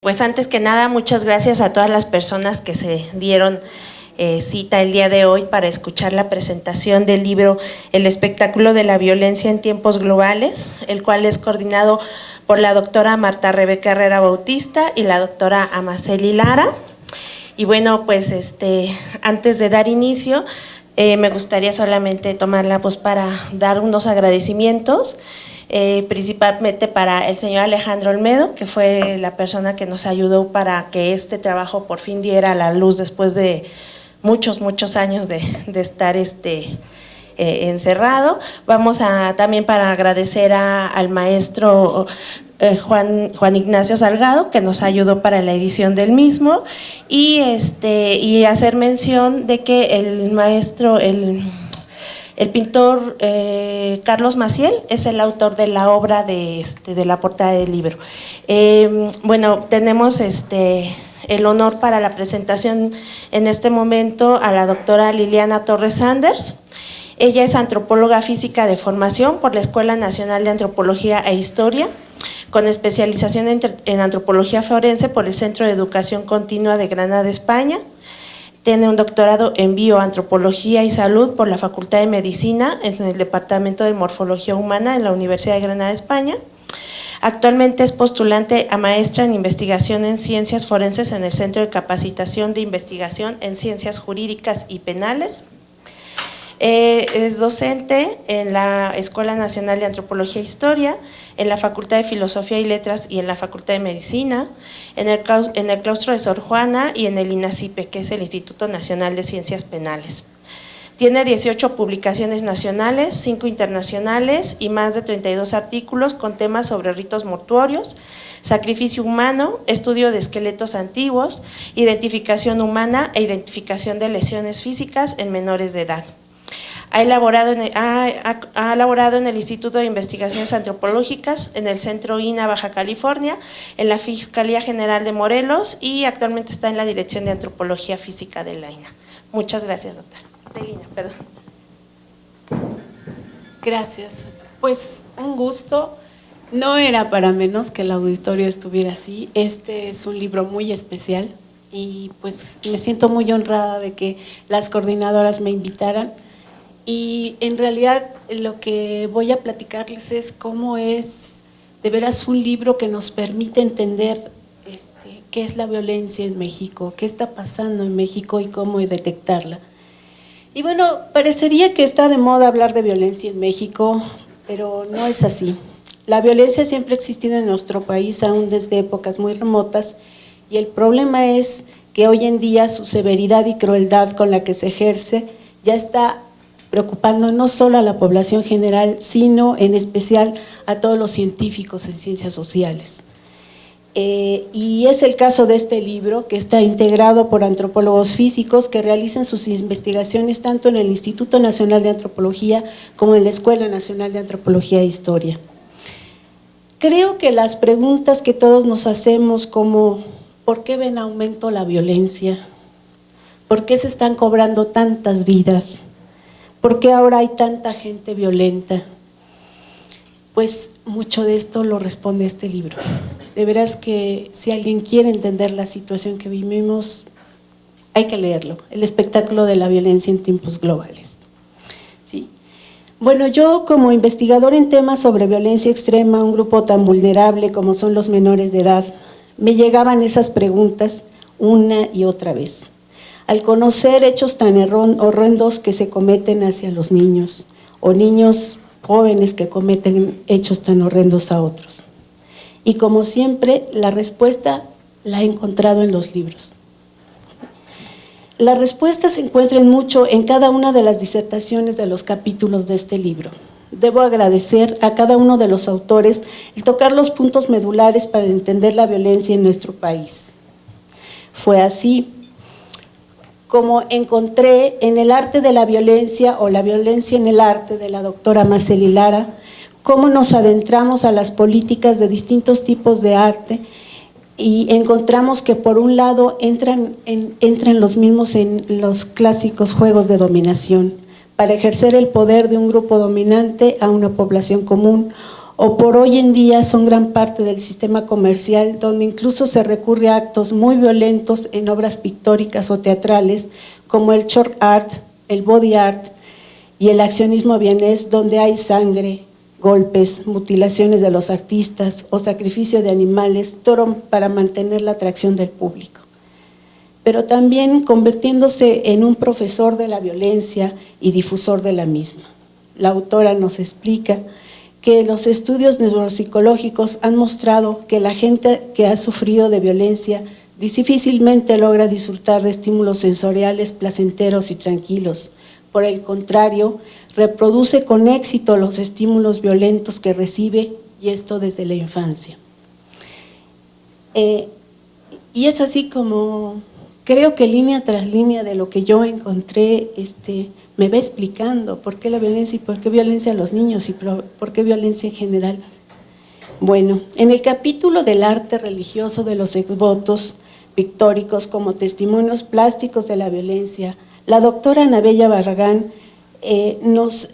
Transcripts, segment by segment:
Pues antes que nada, muchas gracias a todas las personas que se dieron cita el día de hoy para escuchar la presentación del libro El espectáculo de la violencia en tiempos globales, el cual es coordinado por la doctora Marta Rebeca Herrera Bautista y la doctora Amaceli Lara. Y bueno, pues antes de dar inicio, me gustaría solamente tomar la voz para dar unos agradecimientos. Principalmente para el señor Alejandro Olmedo, que fue la persona que nos ayudó para que este trabajo por fin diera a la luz después de muchos años de estar encerrado. Vamos a también para agradecer al maestro Juan Ignacio Salgado, que nos ayudó para la edición del mismo, y hacer mención de que el maestro, el pintor Carlos Maciel es el autor de la obra de la portada del libro. Bueno, tenemos el honor para la presentación en este momento a la doctora Liliana Torres Sanders. Ella es antropóloga física de formación por la Escuela Nacional de Antropología e Historia, con especialización en antropología forense por el Centro de Educación Continua de Granada, España. Tiene un doctorado en bioantropología y salud por la Facultad de Medicina en el Departamento de Morfología Humana en la Universidad de Granada, España. Actualmente es postulante a maestra en investigación en ciencias forenses en el Centro de Capacitación de Investigación en Ciencias Jurídicas y Penales. Es docente en la Escuela Nacional de Antropología e Historia, en la Facultad de Filosofía y Letras y en la Facultad de Medicina, en el Claustro de Sor Juana y en el INACIPE, que es el Instituto Nacional de Ciencias Penales. Tiene 18 publicaciones nacionales, 5 internacionales y más de 32 artículos con temas sobre ritos mortuorios, sacrificio humano, estudio de esqueletos antiguos, identificación humana e identificación de lesiones físicas en menores de edad. Ha elaborado en el Instituto de Investigaciones Antropológicas, en el Centro INA Baja California, en la Fiscalía General de Morelos y actualmente está en la Dirección de Antropología Física de la INA. Muchas gracias, doctora. De INA, perdón. Gracias. Pues un gusto. No era para menos que el auditorio estuviera así. Este es un libro muy especial y pues me siento muy honrada de que las coordinadoras me invitaran. Y en realidad lo que voy a platicarles es cómo es de veras un libro que nos permite entender qué es la violencia en México, qué está pasando en México y cómo detectarla. Y bueno, parecería que está de moda hablar de violencia en México, pero no es así. La violencia siempre ha existido en nuestro país, aún desde épocas muy remotas, y el problema es que hoy en día su severidad y crueldad con la que se ejerce ya está preocupando no solo a la población general, sino en especial a todos los científicos en ciencias sociales. Y es el caso de este libro, que está integrado por antropólogos físicos que realizan sus investigaciones tanto en el Instituto Nacional de Antropología como en la Escuela Nacional de Antropología e Historia. Creo que las preguntas que todos nos hacemos, como ¿por qué ven aumento la violencia? ¿Por qué se están cobrando tantas vidas? ¿Por qué ahora hay tanta gente violenta? Pues mucho de esto lo responde este libro. De veras que si alguien quiere entender la situación que vivimos, hay que leerlo, El espectáculo de la violencia en tiempos globales. ¿Sí? Bueno, yo como investigador en temas sobre violencia extrema, un grupo tan vulnerable como son los menores de edad, me llegaban esas preguntas una y otra vez. Al conocer hechos tan horrendos que se cometen hacia los niños, o niños jóvenes que cometen hechos tan horrendos a otros. Y como siempre, la respuesta la he encontrado en los libros. La respuesta se encuentra mucho en cada una de las disertaciones de los capítulos de este libro. Debo agradecer a cada uno de los autores el tocar los puntos medulares para entender la violencia en nuestro país. Fue así como encontré en El arte de la violencia o La violencia en el arte de la doctora Amaceli Lara, cómo nos adentramos a las políticas de distintos tipos de arte y encontramos que por un lado entran los mismos en los clásicos juegos de dominación para ejercer el poder de un grupo dominante a una población común o por hoy en día son gran parte del sistema comercial, donde incluso se recurre a actos muy violentos en obras pictóricas o teatrales, como el short art, el body art y el accionismo vienés, donde hay sangre, golpes, mutilaciones de los artistas o sacrificio de animales, todo para mantener la atracción del público. Pero también convirtiéndose en un profesor de la violencia y difusor de la misma. La autora nos explica que los estudios neuropsicológicos han mostrado que la gente que ha sufrido de violencia difícilmente logra disfrutar de estímulos sensoriales placenteros y tranquilos. Por el contrario, reproduce con éxito los estímulos violentos que recibe, y esto desde la infancia. Y es así como creo que línea tras línea de lo que yo encontré, me va explicando por qué la violencia y por qué violencia a los niños y por qué violencia en general. Bueno, en el capítulo del arte religioso de los exvotos pictóricos como testimonios plásticos de la violencia, la doctora Anabella Barragán nos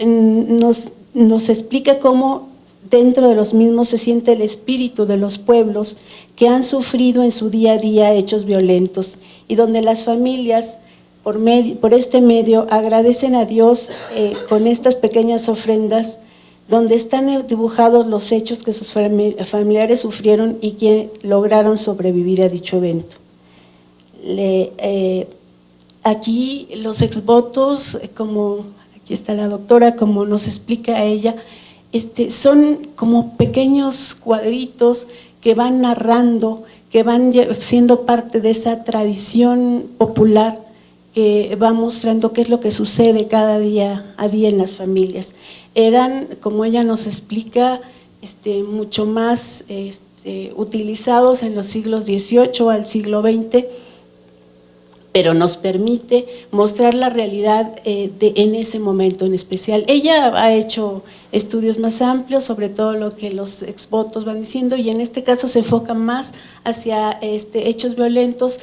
explica cómo dentro de los mismos se siente el espíritu de los pueblos que han sufrido en su día a día hechos violentos y donde las familias por este medio agradecen a Dios con estas pequeñas ofrendas donde están dibujados los hechos que sus familiares sufrieron y que lograron sobrevivir a dicho evento. Aquí los exvotos, como aquí está la doctora, como nos explica ella, son como pequeños cuadritos que van narrando, que van siendo parte de esa tradición popular que va mostrando qué es lo que sucede cada día a día en las familias. Eran, como ella nos explica, mucho más utilizados en los siglos XVIII al siglo XX, pero nos permite mostrar la realidad en ese momento en especial. Ella ha hecho estudios más amplios sobre todo lo que los exvotos van diciendo y en este caso se enfoca más hacia hechos violentos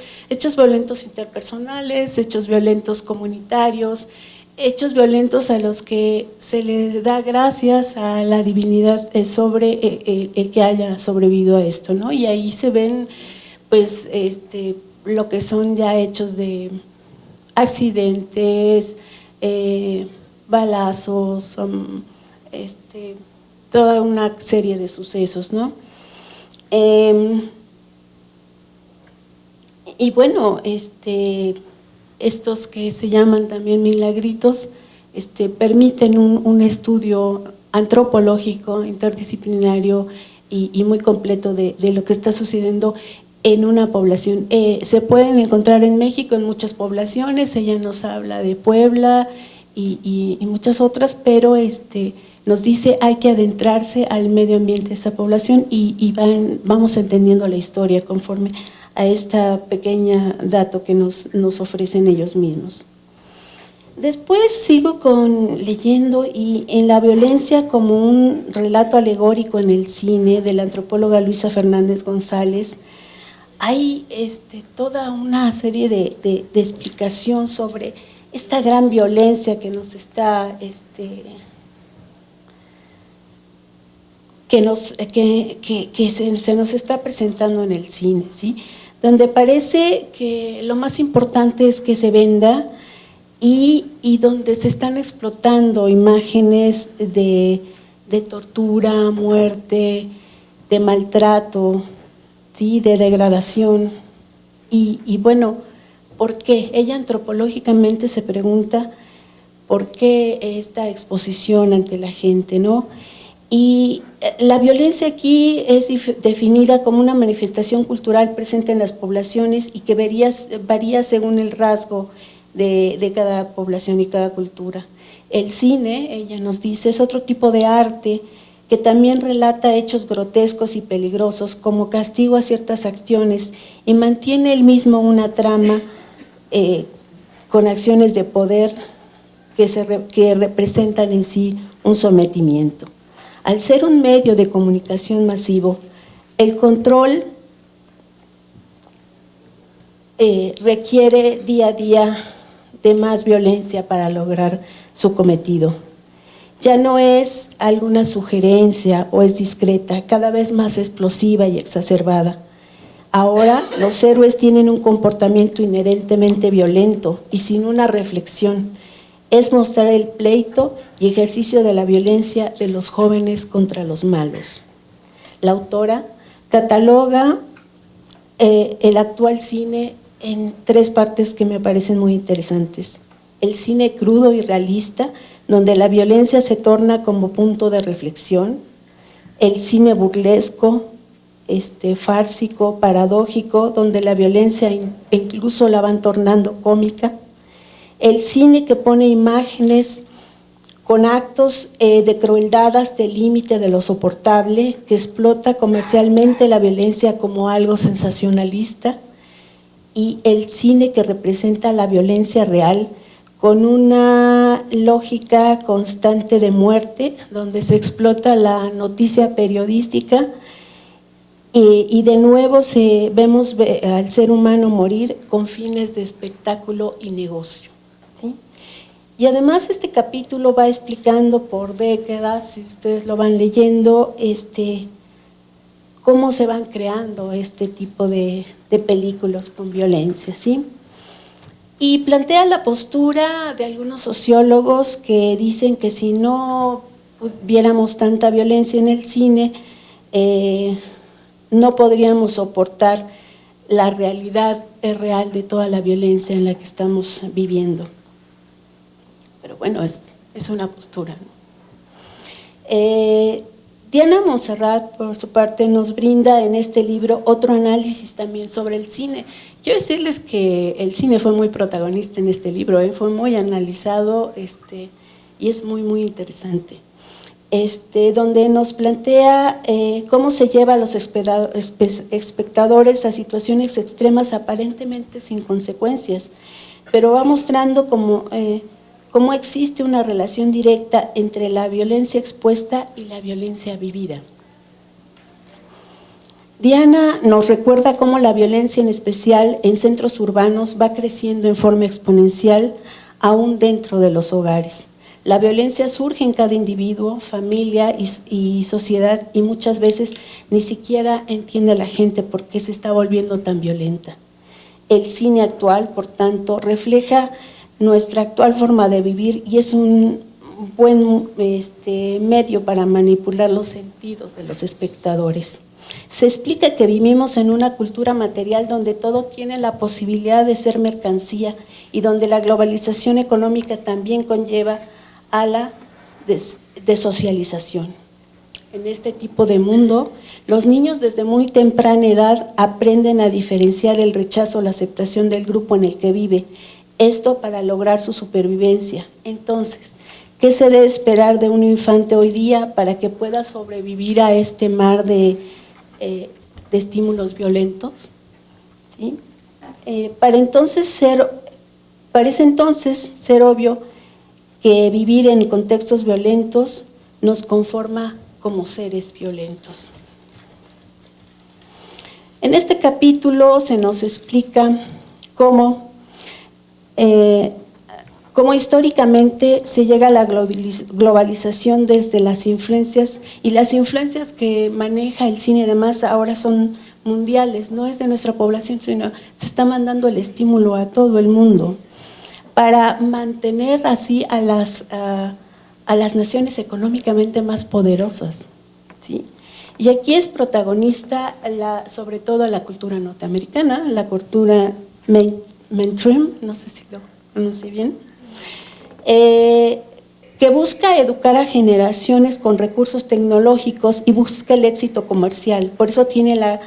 interpersonales, hechos violentos comunitarios, hechos violentos a los que se le da gracias a la divinidad sobre el que haya sobrevivido a esto, ¿no? Y ahí se ven pues lo que son ya hechos de accidentes, balazos, toda una serie de sucesos, ¿no? Y bueno, estos que se llaman también milagritos, permiten un estudio antropológico, interdisciplinario y muy completo de lo que está sucediendo en una población. Se pueden encontrar en México en muchas poblaciones, ella nos habla de Puebla y muchas otras, pero nos dice hay que adentrarse al medio ambiente de esa población y vamos entendiendo la historia conforme a esta pequeña dato que nos ofrecen ellos mismos. Después sigo leyendo y en la violencia como un relato alegórico en el cine de la antropóloga Luisa Fernández González, hay toda una serie de explicación sobre esta gran violencia que nos está se nos está presentando en el cine, ¿sí? Donde parece que lo más importante es que se venda y donde se están explotando imágenes de tortura, muerte, de maltrato, ¿sí? De degradación. Y bueno, ¿por qué? Ella antropológicamente se pregunta por qué esta exposición ante la gente, ¿no? Y la violencia aquí es definida como una manifestación cultural presente en las poblaciones y que varía según el rasgo de cada población y cada cultura. El cine, ella nos dice, es otro tipo de arte que también relata hechos grotescos y peligrosos como castigo a ciertas acciones y mantiene él mismo una trama con acciones de poder que representan en sí un sometimiento. Al ser un medio de comunicación masivo, el control requiere día a día de más violencia para lograr su cometido. Ya no es alguna sugerencia o es discreta, cada vez más explosiva y exacerbada. Ahora los héroes tienen un comportamiento inherentemente violento y sin una reflexión. Es mostrar el pleito y ejercicio de la violencia de los jóvenes contra los malos. La autora cataloga el actual cine en 3 partes que me parecen muy interesantes. El cine crudo y realista, donde la violencia se torna como punto de reflexión. El cine burlesco, fársico, paradójico, donde la violencia incluso la van tornando cómica. El cine que pone imágenes con actos de crueldad hasta el límite de lo soportable, que explota comercialmente la violencia como algo sensacionalista, y el cine que representa la violencia real con una lógica constante de muerte, donde se explota la noticia periodística y de nuevo vemos al ser humano morir con fines de espectáculo y negocio. ¿Sí? Y además este capítulo va explicando por décadas, si ustedes lo van leyendo, cómo se van creando este tipo de películas con violencia, ¿sí? Y plantea la postura de algunos sociólogos que dicen que si no viéramos tanta violencia en el cine, no podríamos soportar la realidad real de toda la violencia en la que estamos viviendo. Pero bueno, es una postura, ¿no? Diana Montserrat, por su parte, nos brinda en este libro otro análisis también sobre el cine. Quiero decirles que el cine fue muy protagonista en este libro, fue muy analizado y es muy, muy interesante. Donde nos plantea cómo se lleva a los espectadores a situaciones extremas aparentemente sin consecuencias, pero va mostrando cómo existe una relación directa entre la violencia expuesta y la violencia vivida. Diana nos recuerda cómo la violencia, en especial en centros urbanos, va creciendo en forma exponencial aún dentro de los hogares. La violencia surge en cada individuo, familia y sociedad, y muchas veces ni siquiera entiende la gente por qué se está volviendo tan violenta. El cine actual, por tanto, refleja nuestra actual forma de vivir y es un buen medio para manipular los sentidos de los espectadores. Se explica que vivimos en una cultura material donde todo tiene la posibilidad de ser mercancía y donde la globalización económica también conlleva a la desocialización. En este tipo de mundo, los niños desde muy temprana edad aprenden a diferenciar el rechazo o la aceptación del grupo en el que vive, esto para lograr su supervivencia. Entonces, ¿qué se debe esperar de un infante hoy día para que pueda sobrevivir a este mar de estímulos violentos? ¿Sí? Parece entonces ser obvio que vivir en contextos violentos nos conforma como seres violentos. En este capítulo se nos explica cómo históricamente se llega a la globalización desde las influencias, y las influencias que maneja el cine de masa ahora son mundiales, no es de nuestra población, sino se está mandando el estímulo a todo el mundo para mantener así a las naciones económicamente más poderosas, ¿sí? Y aquí es protagonista sobre todo la cultura norteamericana, la cultura mainstream, no sé si lo pronuncié bien, que busca educar a generaciones con recursos tecnológicos y busca el éxito comercial. Por eso tiene la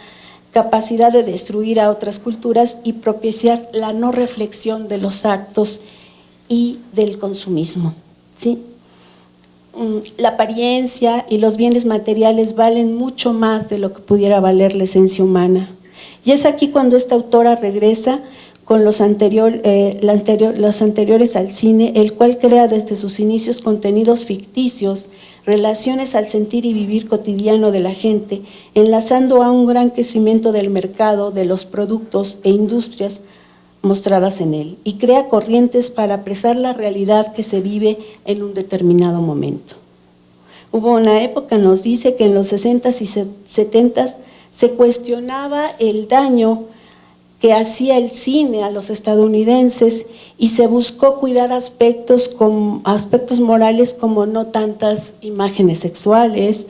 capacidad de destruir a otras culturas y propiciar la no reflexión de los actos y del consumismo, ¿sí? La apariencia y los bienes materiales valen mucho más de lo que pudiera valer la esencia humana. Y es aquí cuando esta autora regresa con los anteriores al cine, el cual crea desde sus inicios contenidos ficticios, relaciones al sentir y vivir cotidiano de la gente, enlazando a un gran crecimiento del mercado, de los productos e industrias, mostradas en él y crea corrientes para apresar la realidad que se vive en un determinado momento. Hubo una época, nos dice, que en los 60s y 70s se cuestionaba el daño que hacía el cine a los estadounidenses y se buscó cuidar aspectos morales como no tantas imágenes sexuales,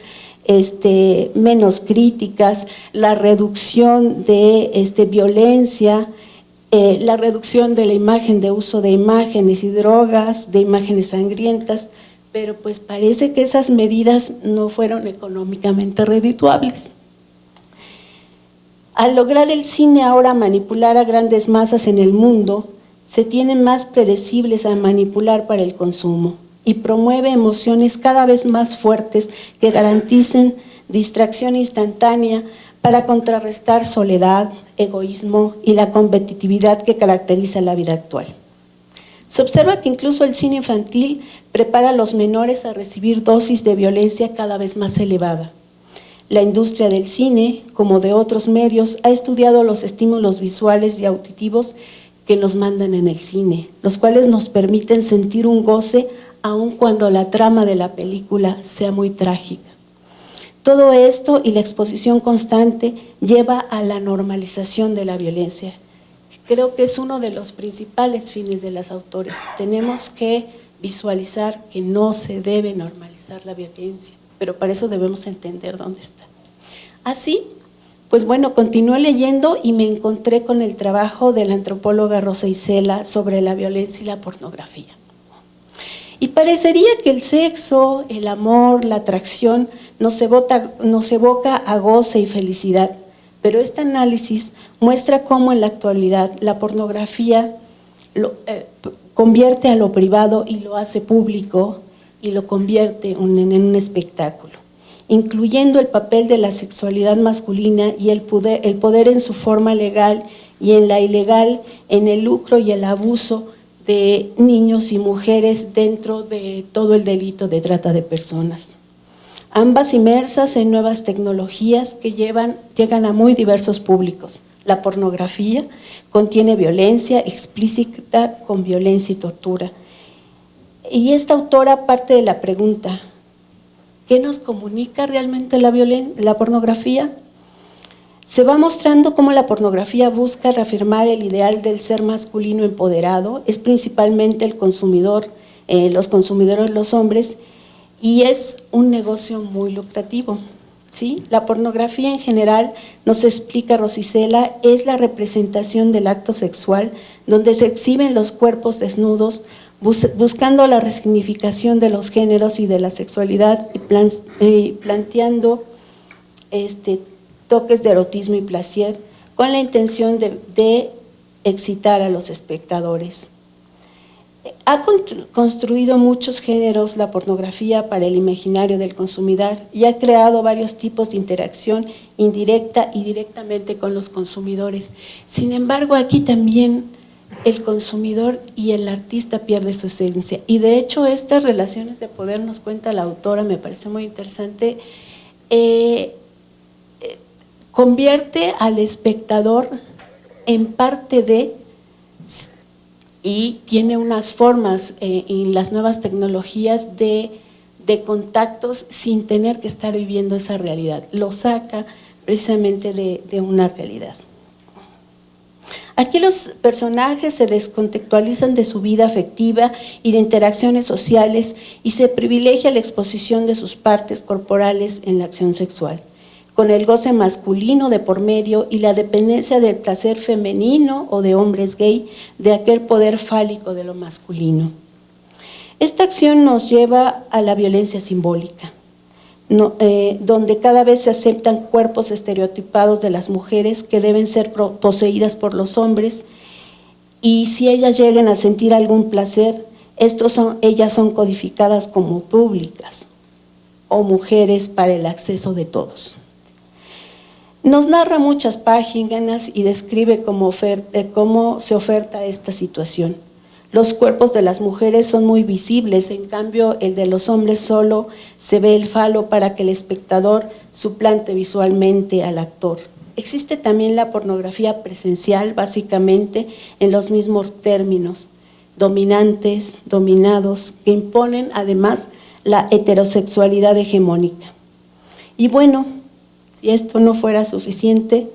menos críticas, la reducción de violencia, la reducción de la imagen, de uso de imágenes y drogas, de imágenes sangrientas, pero pues parece que esas medidas no fueron económicamente redituables. Al lograr el cine ahora manipular a grandes masas en el mundo, se tienen más predecibles a manipular para el consumo y promueve emociones cada vez más fuertes que garanticen distracción instantánea para contrarrestar soledad, egoísmo y la competitividad que caracteriza la vida actual. Se observa que incluso el cine infantil prepara a los menores a recibir dosis de violencia cada vez más elevada. La industria del cine, como de otros medios, ha estudiado los estímulos visuales y auditivos que nos mandan en el cine, los cuales nos permiten sentir un goce aun cuando la trama de la película sea muy trágica. Todo esto y la exposición constante lleva a la normalización de la violencia. Creo que es uno de los principales fines de los autores. Tenemos que visualizar que no se debe normalizar la violencia, pero para eso debemos entender dónde está. Así, pues bueno, continué leyendo y me encontré con el trabajo de la antropóloga Rosa Isela sobre la violencia y la pornografía. Y parecería que el sexo, el amor, la atracción nos evoca a goce y felicidad, pero este análisis muestra cómo en la actualidad la pornografía convierte a lo privado y lo hace público y lo convierte en un espectáculo, incluyendo el papel de la sexualidad masculina y el poder en su forma legal y en la ilegal, en el lucro y el abuso de niños y mujeres dentro de todo el delito de trata de personas. Ambas inmersas en nuevas tecnologías que llegan a muy diversos públicos. La pornografía contiene violencia explícita con violencia y tortura. Y esta autora parte de la pregunta, ¿qué nos comunica realmente la pornografía? Se va mostrando cómo la pornografía busca reafirmar el ideal del ser masculino empoderado, es principalmente el consumidor, los consumidores los hombres, y es un negocio muy lucrativo, ¿sí? La pornografía en general, nos explica Rosa Isela, es la representación del acto sexual donde se exhiben los cuerpos desnudos, buscando la resignificación de los géneros y de la sexualidad y planteando toques de erotismo y placer con la intención de excitar a los espectadores. Ha construido muchos géneros la pornografía para el imaginario del consumidor y ha creado varios tipos de interacción indirecta y directamente con los consumidores. Sin embargo, aquí también el consumidor y el artista pierde su esencia. Y de hecho, estas relaciones de poder, nos cuenta la autora, me parece muy interesante, convierte al espectador en parte de, y tiene unas formas en las nuevas tecnologías de contactos sin tener que estar viviendo esa realidad. Lo saca precisamente de una realidad. Aquí los personajes se descontextualizan de su vida afectiva y de interacciones sociales y se privilegia la exposición de sus partes corporales en la acción sexual, con el goce masculino de por medio y la dependencia del placer femenino o de hombres gay de aquel poder fálico de lo masculino. Esta acción nos lleva a la violencia simbólica, donde cada vez se aceptan cuerpos estereotipados de las mujeres que deben ser poseídas por los hombres, y si ellas llegan a sentir algún placer, ellas son codificadas como públicas o mujeres para el acceso de todos. Nos narra muchas páginas y describe cómo se oferta esta situación. Los cuerpos de las mujeres son muy visibles, en cambio el de los hombres solo se ve el falo para que el espectador suplante visualmente al actor. Existe también la pornografía presencial, básicamente en los mismos términos, dominantes, dominados, que imponen además la heterosexualidad hegemónica. Y bueno, si esto no fuera suficiente,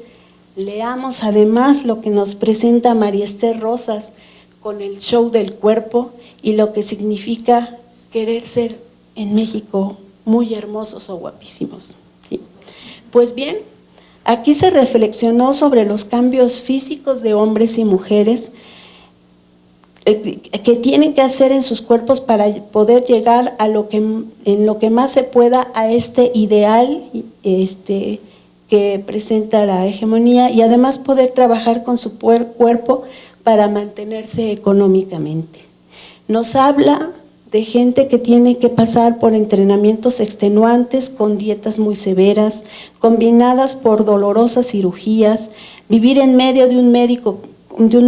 leamos además lo que nos presenta María Esther Rosas con el show del cuerpo y lo que significa querer ser en México muy hermosos o guapísimos. ¿Sí? Pues bien, aquí se reflexionó sobre los cambios físicos de hombres y mujeres que tienen que hacer en sus cuerpos para poder llegar a en lo que más se pueda a este ideal que presenta la hegemonía y además poder trabajar con su cuerpo para mantenerse económicamente. Nos habla de gente que tiene que pasar por entrenamientos extenuantes con dietas muy severas, combinadas por dolorosas cirugías, vivir en medio de un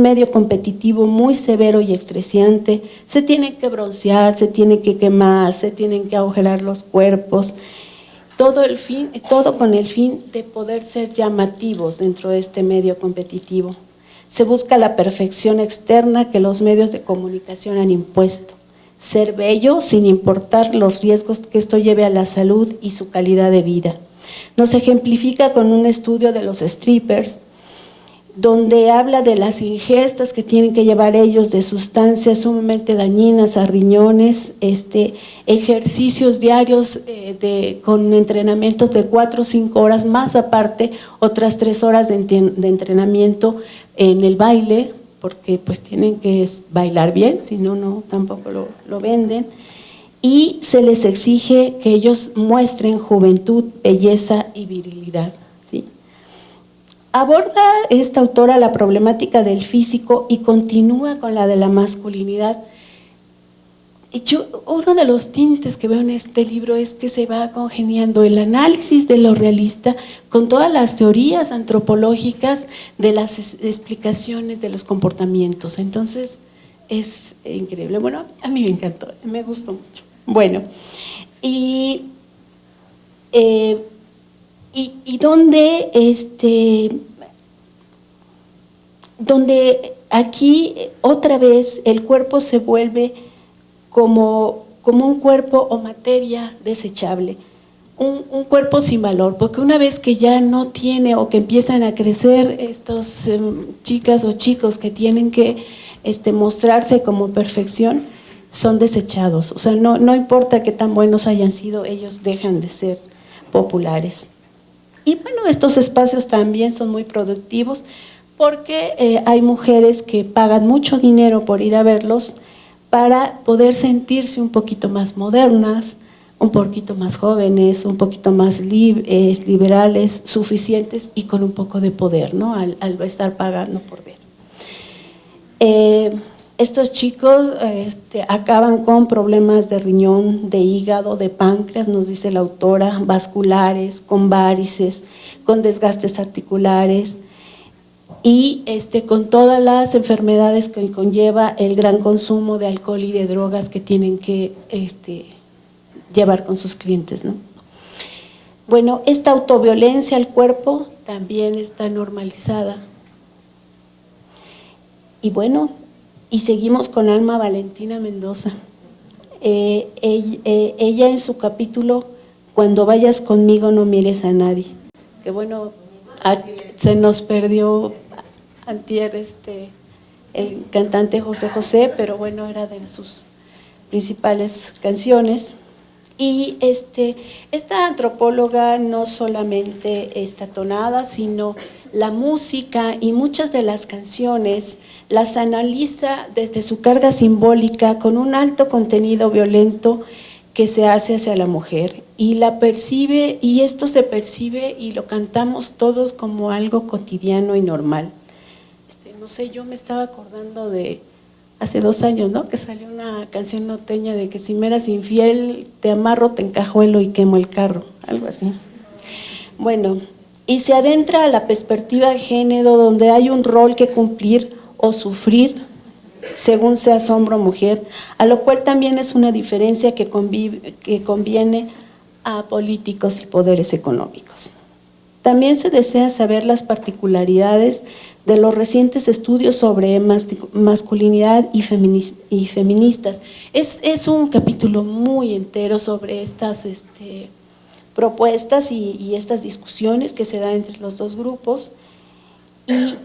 medio competitivo muy severo y estresante, se tienen que broncear, se tienen que quemar, se tienen que agujerar los cuerpos, todo con el fin de poder ser llamativos dentro de este medio competitivo. Se busca la perfección externa que los medios de comunicación han impuesto. Ser bello sin importar los riesgos que esto lleve a la salud y su calidad de vida. Nos ejemplifica con un estudio de los strippers, donde habla de las ingestas que tienen que llevar ellos de sustancias sumamente dañinas a riñones, ejercicios diarios con entrenamientos de 4 o 5 horas, más aparte otras 3 horas de entrenamiento en el baile, porque pues tienen que bailar bien, si no, tampoco lo venden, y se les exige que ellos muestren juventud, belleza y virilidad. ¿Sí? Aborda esta autora la problemática del físico y continúa con la de la masculinidad. Uno de los tintes que veo en este libro es que se va congeniando el análisis de lo realista con todas las teorías antropológicas de las explicaciones de los comportamientos. Entonces, es increíble. Bueno, a mí me encantó, me gustó mucho. Bueno, y donde aquí otra vez el cuerpo se vuelve como un cuerpo o materia desechable, un cuerpo sin valor, porque una vez que ya no tiene o que empiezan a crecer estos chicas o chicos que tienen que mostrarse como perfección, son desechados. O sea, no importa qué tan buenos hayan sido, ellos dejan de ser populares. Y bueno, estos espacios también son muy productivos porque hay mujeres que pagan mucho dinero por ir a verlos para poder sentirse un poquito más modernas, un poquito más jóvenes, un poquito más liberales, suficientes y con un poco de poder, ¿no? Al estar pagando por ver. Estos chicos acaban con problemas de riñón, de hígado, de páncreas, nos dice la autora, vasculares, con varices, con desgastes articulares y con todas las enfermedades que conlleva el gran consumo de alcohol y de drogas que tienen que llevar con sus clientes, ¿no? Bueno, esta autoviolencia al cuerpo también está normalizada. Y bueno, y seguimos con Alma Valentina Mendoza. Ella en su capítulo, Cuando vayas conmigo no mires a nadie, que bueno, se nos perdió antier el cantante José José, pero bueno, era de sus principales canciones. Y esta antropóloga no solamente está tonada, sino la música y muchas de las canciones las analiza desde su carga simbólica con un alto contenido violento que se hace hacia la mujer y la percibe, y esto se percibe y lo cantamos todos como algo cotidiano y normal. No sé, yo me estaba acordando de hace 2 años, ¿no? Que salió una canción norteña de que si me eras infiel, te amarro, te encajuelo y quemo el carro, algo así. Bueno, y se adentra a la perspectiva de género donde hay un rol que cumplir o sufrir según seas hombre o mujer, a lo cual también es una diferencia que conviene a políticos y poderes económicos. También se desea saber las particularidades de los recientes estudios sobre masculinidad y feministas. Es un capítulo muy entero sobre estas propuestas y estas discusiones que se dan entre los dos grupos.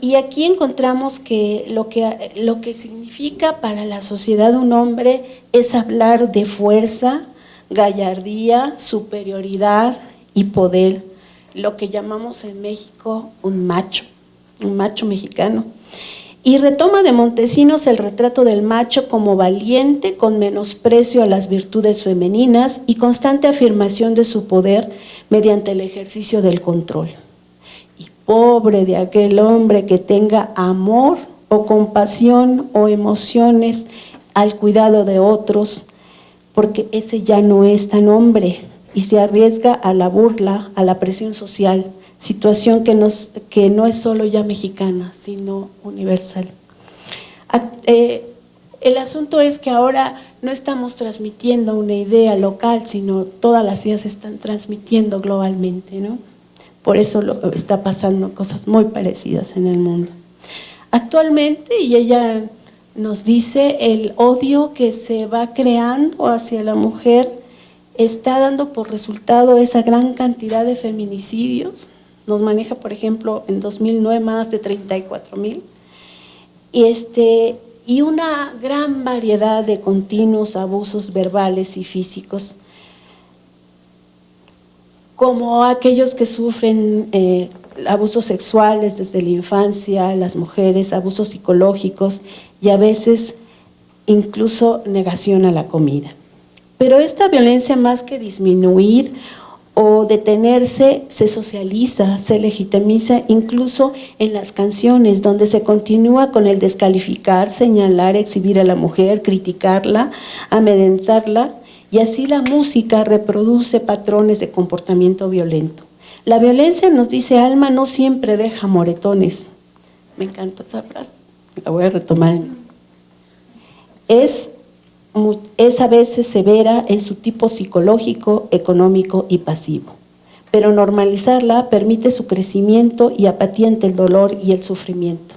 Y aquí encontramos que lo que significa para la sociedad un hombre es hablar de fuerza, gallardía, superioridad y poder, lo que llamamos en México un macho mexicano. Y retoma de Montesinos el retrato del macho como valiente, con menosprecio a las virtudes femeninas y constante afirmación de su poder mediante el ejercicio del control. Y pobre de aquel hombre que tenga amor o compasión o emociones al cuidado de otros, porque ese ya no es tan hombre y se arriesga a la burla, a la presión social, situación que no es solo ya mexicana, sino universal. El asunto es que ahora no estamos transmitiendo una idea local, sino todas las ideas se están transmitiendo globalmente, ¿no? Por eso está pasando cosas muy parecidas en el mundo. Actualmente, y ella nos dice, el odio que se va creando hacia la mujer está dando por resultado esa gran cantidad de feminicidios. Nos maneja, por ejemplo, en 2009 más de 34,000, y una gran variedad de continuos abusos verbales y físicos, como aquellos que sufren abusos sexuales desde la infancia, las mujeres, abusos psicológicos y a veces incluso negación a la comida. Pero esta violencia, más que disminuir o detenerse, se socializa, se legitimiza incluso en las canciones, donde se continúa con el descalificar, señalar, exhibir a la mujer, criticarla, amedrentarla, y así la música reproduce patrones de comportamiento violento. La violencia, nos dice Alma, no siempre deja moretones. Me encantó esa frase, la voy a retomar. Es a veces severa en su tipo psicológico, económico y pasivo, pero normalizarla permite su crecimiento y apatía ante el dolor y el sufrimiento.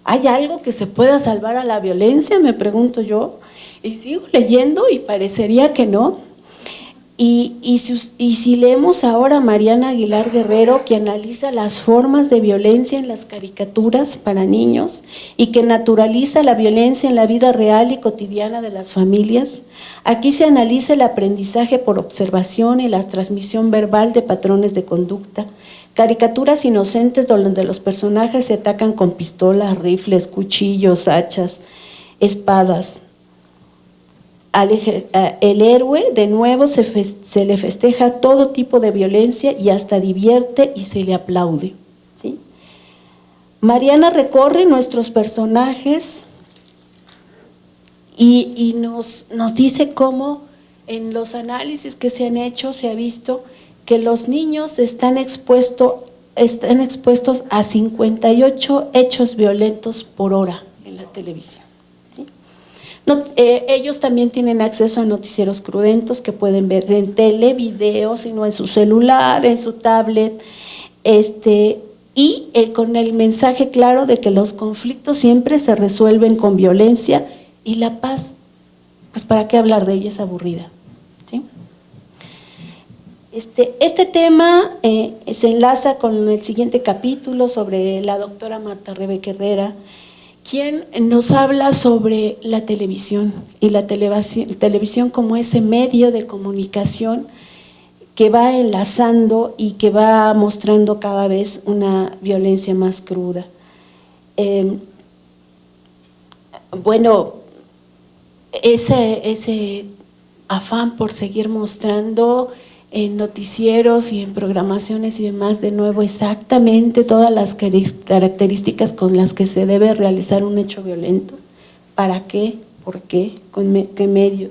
¿Hay algo que se pueda salvar a la violencia?, me pregunto yo, y sigo leyendo y parecería que no. Y si leemos ahora a Mariana Aguilar Guerrero, que analiza las formas de violencia en las caricaturas para niños y que naturaliza la violencia en la vida real y cotidiana de las familias, aquí se analiza el aprendizaje por observación y la transmisión verbal de patrones de conducta, caricaturas inocentes donde los personajes se atacan con pistolas, rifles, cuchillos, hachas, espadas. El héroe de nuevo se le festeja todo tipo de violencia y hasta divierte y se le aplaude, ¿sí? Mariana recorre nuestros personajes y nos dice cómo en los análisis que se han hecho se ha visto que los niños están expuestos a 58 hechos violentos por hora en la televisión. No, ellos también tienen acceso a noticieros crudentos que pueden ver en tele, video, sino en su celular, en su tablet, y con el mensaje claro de que los conflictos siempre se resuelven con violencia y la paz, pues para qué hablar de ella, es aburrida, ¿sí? Este tema se enlaza con el siguiente capítulo sobre la doctora Marta Rebeca Herrera, quien nos habla sobre la televisión y la televisión como ese medio de comunicación que va enlazando y que va mostrando cada vez una violencia más cruda. Bueno, ese afán por seguir mostrando en noticieros y en programaciones y demás, de nuevo, exactamente todas las características con las que se debe realizar un hecho violento. ¿Para qué? ¿Por qué? ¿Con qué medio?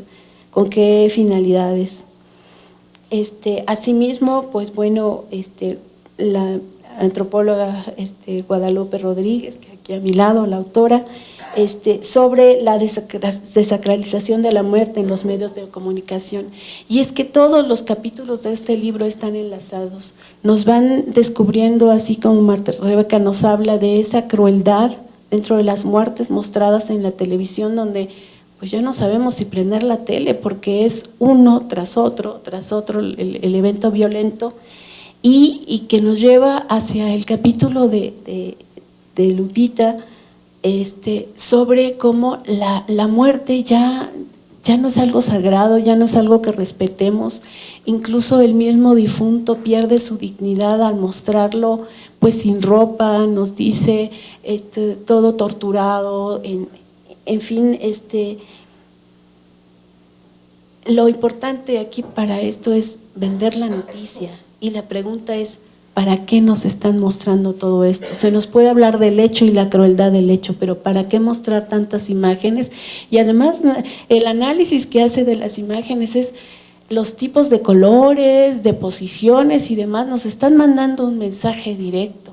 ¿Con qué finalidades? Asimismo, pues bueno, la antropóloga Guadalupe Rodríguez, que aquí a mi lado, la autora, sobre la desacralización de la muerte en los medios de comunicación. Y es que todos los capítulos de este libro están enlazados, nos van descubriendo, así como Rebeca nos habla de esa crueldad dentro de las muertes mostradas en la televisión, donde pues ya no sabemos si prender la tele porque es uno tras otro el evento violento, y que nos lleva hacia el capítulo de Lupita, sobre cómo la muerte ya no es algo sagrado, ya no es algo que respetemos. Incluso el mismo difunto pierde su dignidad al mostrarlo pues sin ropa, nos dice todo torturado, en fin, lo importante aquí para esto es vender la noticia, y la pregunta es, ¿para qué nos están mostrando todo esto? Se nos puede hablar del hecho y la crueldad del hecho, pero ¿para qué mostrar tantas imágenes? Y además el análisis que hace de las imágenes es los tipos de colores, de posiciones y demás, nos están mandando un mensaje directo.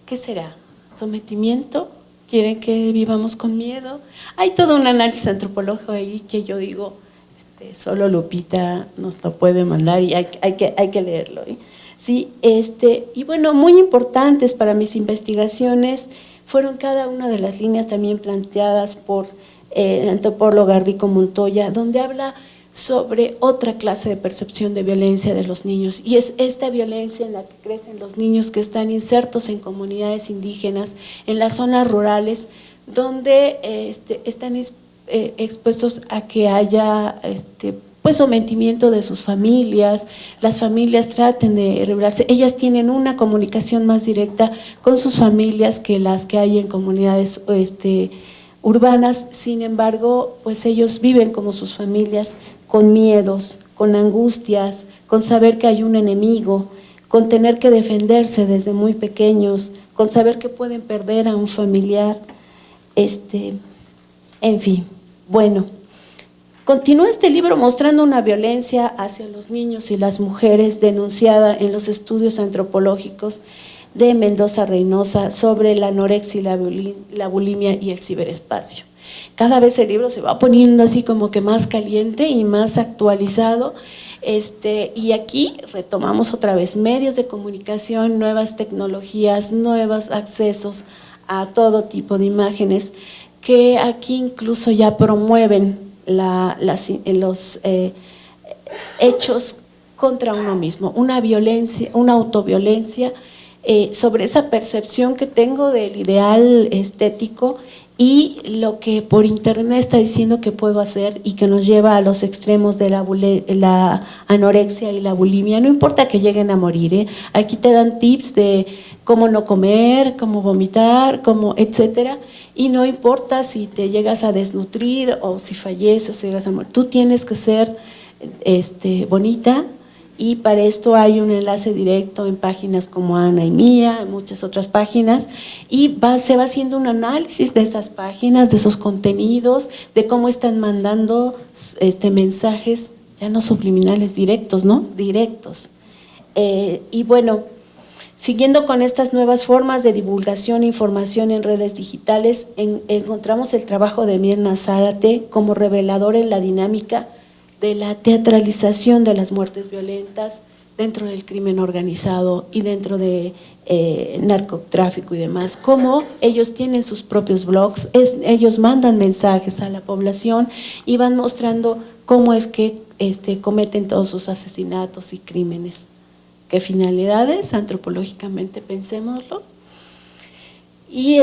¿Qué será? ¿Sometimiento? ¿Quieren que vivamos con miedo? Hay todo un análisis antropológico ahí que yo digo, solo Lupita nos lo puede mandar y hay que leerlo, ¿eh? Sí, y bueno, muy importantes para mis investigaciones fueron cada una de las líneas también planteadas por el antropólogo Rico Montoya, donde habla sobre otra clase de percepción de violencia de los niños, y es esta violencia en la que crecen los niños que están insertos en comunidades indígenas, en las zonas rurales, donde están expuestos a que haya pues sometimiento de sus familias, las familias traten de rebelarse, ellas tienen una comunicación más directa con sus familias que las que hay en comunidades urbanas. Sin embargo, pues ellos viven como sus familias, con miedos, con angustias, con saber que hay un enemigo, con tener que defenderse desde muy pequeños, con saber que pueden perder a un familiar, en fin. Bueno, continúa este libro mostrando una violencia hacia los niños y las mujeres denunciada en los estudios antropológicos de Mendoza Reynosa sobre la anorexia y la bulimia y el ciberespacio. Cada vez el libro se va poniendo así como que más caliente y más actualizado, y aquí retomamos otra vez medios de comunicación, nuevas tecnologías, nuevos accesos a todo tipo de imágenes, que aquí incluso ya promueven los hechos contra uno mismo, una violencia, una autoviolencia sobre esa percepción que tengo del ideal estético y lo que por internet está diciendo que puedo hacer, y que nos lleva a los extremos de la anorexia y la bulimia. No importa que lleguen a morir, ¿eh? Aquí te dan tips de cómo no comer, cómo vomitar, cómo etcétera, y no importa si te llegas a desnutrir o si falleces o si llegas a morir, tú tienes que ser bonita. Y para esto hay un enlace directo en páginas como Ana y Mía, en muchas otras páginas, y se va haciendo un análisis de esas páginas, de esos contenidos, de cómo están mandando mensajes, ya no subliminales, directos, ¿no? Directos. Y bueno, siguiendo con estas nuevas formas de divulgación e información en redes digitales, encontramos el trabajo de Mirna Zárate como revelador en la dinámica de la teatralización de las muertes violentas dentro del crimen organizado y dentro de narcotráfico y demás. Como ellos tienen sus propios blogs, ellos mandan mensajes a la población y van mostrando cómo es que cometen todos sus asesinatos y crímenes. ¿Qué finalidades? Antropológicamente pensémoslo. Y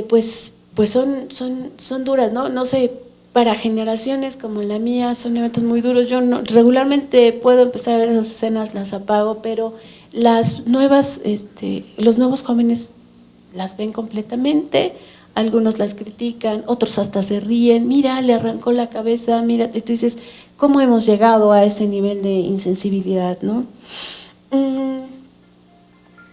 pues son duras, ¿no? No sé, para generaciones como la mía son eventos muy duros. Yo regularmente puedo empezar a ver esas escenas, las apago, pero los nuevos jóvenes las ven completamente, algunos las critican, otros hasta se ríen, mira, le arrancó la cabeza, mira, y tú dices, ¿cómo hemos llegado a ese nivel de insensibilidad, no?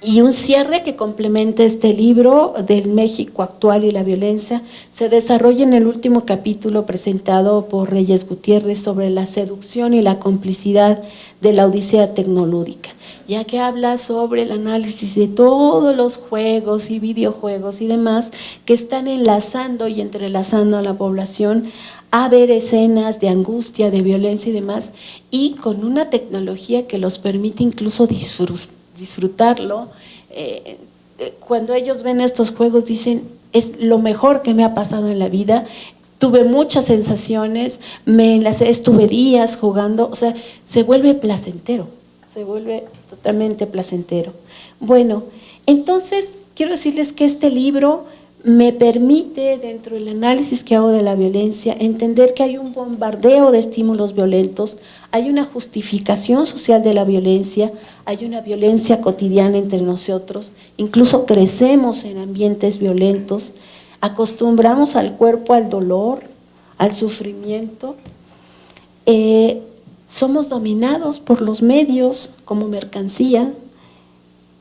Y un cierre que complementa este libro del México actual y la violencia se desarrolla en el último capítulo presentado por Reyes Gutiérrez sobre la seducción y la complicidad de la odisea tecnolúdica, ya que habla sobre el análisis de todos los juegos y videojuegos y demás que están enlazando y entrelazando a la población a ver escenas de angustia, de violencia y demás, y con una tecnología que los permite incluso disfrutarlo. Cuando ellos ven estos juegos dicen, es lo mejor que me ha pasado en la vida, tuve muchas sensaciones, estuve días jugando, o sea, se vuelve placentero, se vuelve totalmente placentero. Bueno, entonces quiero decirles que este libro me permite, dentro del análisis que hago de la violencia, entender que hay un bombardeo de estímulos violentos, hay una justificación social de la violencia, hay una violencia cotidiana entre nosotros, incluso crecemos en ambientes violentos, acostumbramos al cuerpo al dolor, al sufrimiento, somos dominados por los medios como mercancía,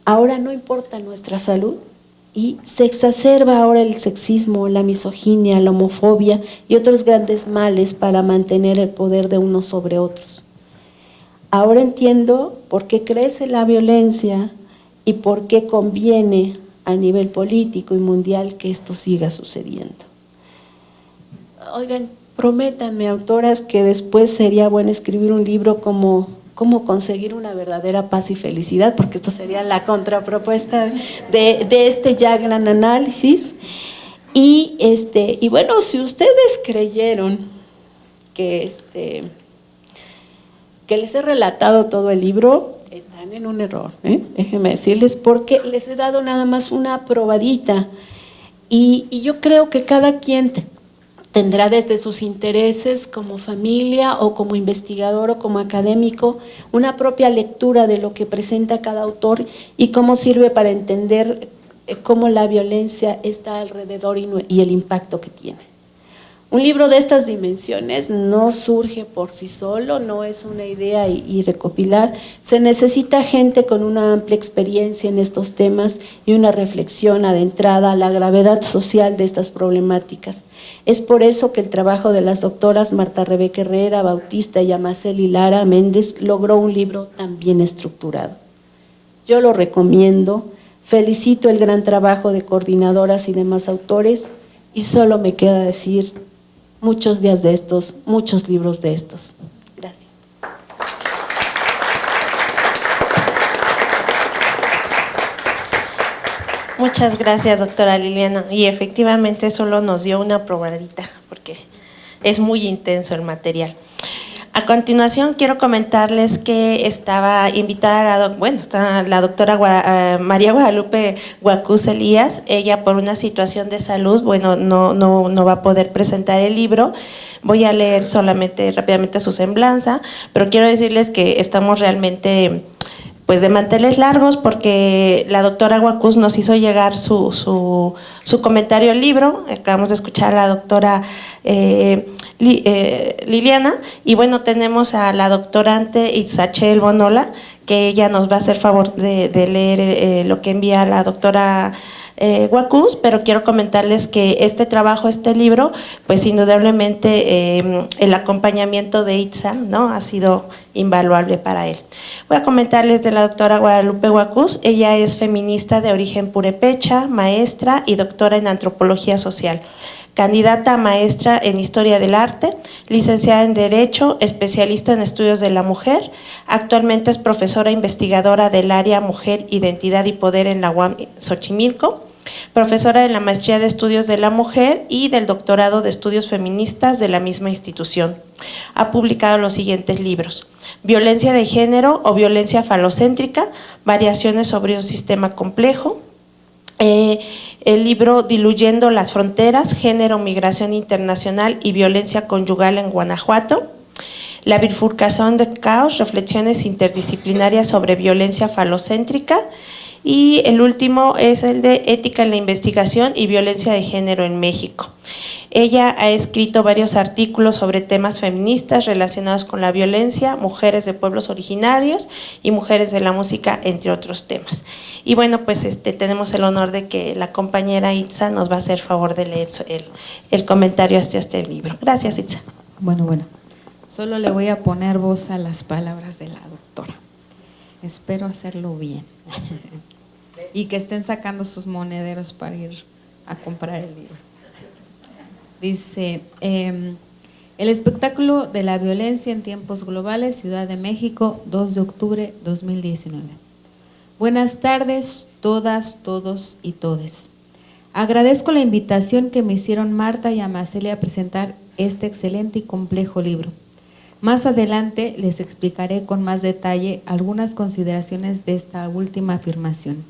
ahora no importa nuestra salud, y se exacerba ahora el sexismo, la misoginia, la homofobia y otros grandes males para mantener el poder de unos sobre otros. Ahora entiendo por qué crece la violencia y por qué conviene a nivel político y mundial que esto siga sucediendo. Oigan, prométanme, autoras, que después sería bueno escribir un libro como cómo conseguir una verdadera paz y felicidad, porque esto sería la contrapropuesta de este ya gran análisis. Y bueno, si ustedes creyeron que les he relatado todo el libro, están en un error, déjenme decirles, porque les he dado nada más una probadita, y yo creo que cada quien tendrá desde sus intereses como familia o como investigador o como académico una propia lectura de lo que presenta cada autor y cómo sirve para entender cómo la violencia está alrededor y el impacto que tiene. Un libro de estas dimensiones no surge por sí solo, no es una idea y recopilar, se necesita gente con una amplia experiencia en estos temas y una reflexión adentrada a la gravedad social de estas problemáticas. Es por eso que el trabajo de las doctoras Marta Rebeca Herrera, Bautista y Amaceli Lara Méndez logró un libro tan bien estructurado. Yo lo recomiendo, felicito el gran trabajo de coordinadoras y demás autores y solo me queda decir muchos días de estos, muchos libros de estos. Gracias. Muchas gracias, doctora Liliana. Y efectivamente solo nos dio una probadita, porque es muy intenso el material. A continuación quiero comentarles que estaba invitada, está la doctora María Guadalupe Guacús Elías. Ella, por una situación de salud, no va a poder presentar el libro. Voy a leer solamente rápidamente su semblanza, pero quiero decirles que estamos realmente de manteles largos, porque la doctora Guacús nos hizo llegar su comentario al libro. Acabamos de escuchar a la doctora Liliana, y bueno, tenemos a la doctorante Itzachel Bonola, que ella nos va a hacer favor de leer lo que envía la doctora Guacús, pero quiero comentarles que este trabajo, este libro, pues indudablemente el acompañamiento de Itza, ¿no?, ha sido invaluable para él. Voy a comentarles de la doctora Guadalupe Guacús. Ella es feminista de origen purépecha, maestra y doctora en antropología social, candidata a maestra en Historia del Arte, licenciada en Derecho, especialista en estudios de la mujer. Actualmente es profesora investigadora del área Mujer, Identidad y Poder en la UAM Xochimilco, profesora de la Maestría de Estudios de la Mujer y del Doctorado de Estudios Feministas de la misma institución. Ha publicado los siguientes libros: Violencia de Género o Violencia Falocéntrica, Variaciones sobre un Sistema Complejo. El libro Diluyendo las Fronteras, Género, Migración Internacional y Violencia Conyugal en Guanajuato. La Bifurcación de Caos, Reflexiones Interdisciplinarias sobre Violencia Falocéntrica. Y el último es el de Ética en la Investigación y Violencia de Género en México. Ella ha escrito varios artículos sobre temas feministas relacionados con la violencia, mujeres de pueblos originarios y mujeres de la música, entre otros temas. Y bueno, pues tenemos el honor de que la compañera Itza nos va a hacer favor de leer el comentario hacia este libro. Gracias, Itza. Bueno, solo le voy a poner voz a las palabras de la doctora. Espero hacerlo bien. Y que estén sacando sus monederos para ir a comprar el libro. Dice, el espectáculo de la violencia en tiempos globales, Ciudad de México, 2 de octubre 2019. Buenas tardes, todas, todos y todes. Agradezco la invitación que me hicieron Marta y Amaceli a presentar este excelente y complejo libro. Más adelante les explicaré con más detalle algunas consideraciones de esta última afirmación.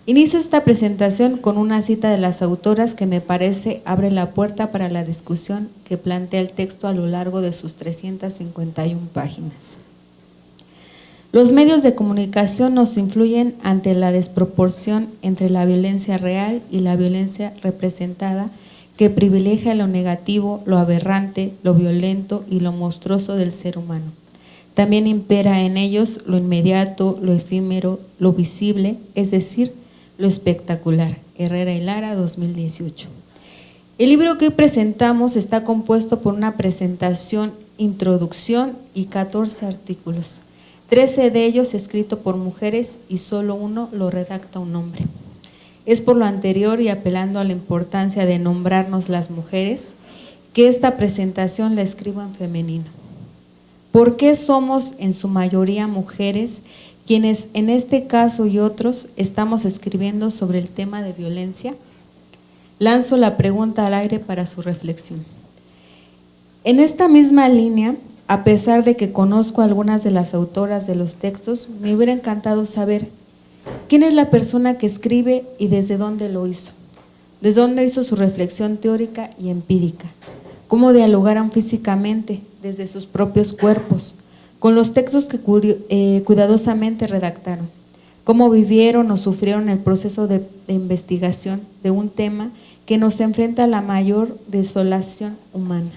Inicio esta presentación con una cita de las autoras que me parece abre la puerta para la discusión que plantea el texto a lo largo de sus 351 páginas. Los medios de comunicación nos influyen ante la desproporción entre la violencia real y la violencia representada, que privilegia lo negativo, lo aberrante, lo violento y lo monstruoso del ser humano. También impera en ellos lo inmediato, lo efímero, lo visible, es decir, lo espectacular. Herrera y Lara, 2018. El libro que hoy presentamos está compuesto por una presentación, introducción y 14 artículos. 13 de ellos escritos por mujeres y solo uno lo redacta un hombre. Es por lo anterior y apelando a la importancia de nombrarnos las mujeres que esta presentación la escribo en femenino. ¿Por qué somos en su mayoría mujeres quienes en este caso y otros estamos escribiendo sobre el tema de violencia? Lanzo la pregunta al aire para su reflexión. En esta misma línea, a pesar de que conozco a algunas de las autoras de los textos, me hubiera encantado saber quién es la persona que escribe y desde dónde lo hizo, desde dónde hizo su reflexión teórica y empírica, cómo dialogaron físicamente desde sus propios cuerpos, con los textos que cuidadosamente redactaron, cómo vivieron o sufrieron el proceso de investigación de un tema que nos enfrenta a la mayor desolación humana.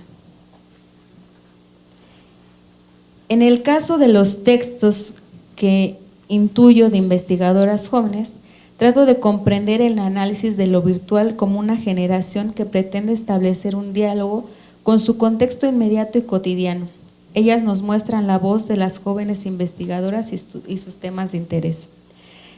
En el caso de los textos que intuyo de investigadoras jóvenes, trato de comprender el análisis de lo virtual como una generación que pretende establecer un diálogo con su contexto inmediato y cotidiano. Ellas nos muestran la voz de las jóvenes investigadoras y sus temas de interés.